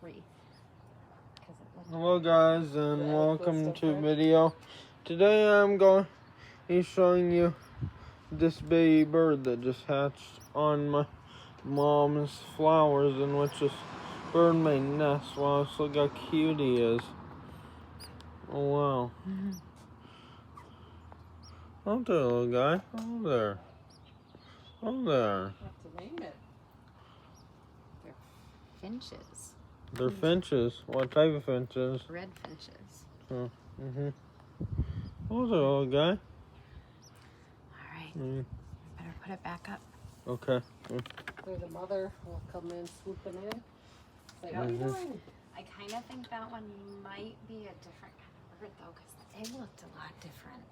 3. Hello guys, and welcome to video. Today I'm going to be showing you this baby bird that just hatched on my mom's flowers, in which this bird made nest. Wow, just look how cute he is. Oh wow. Oh there, little guy. Oh there. Oh there. Have to name it. They're finches. They're finches. What type of finches? Red finches. Oh, Oh there, little guy. All right. Better put it back up. Okay. So the mother will come in swooping in. Say, how you doing? I kind of think that one might be a different kind of bird, though, because they looked a lot different.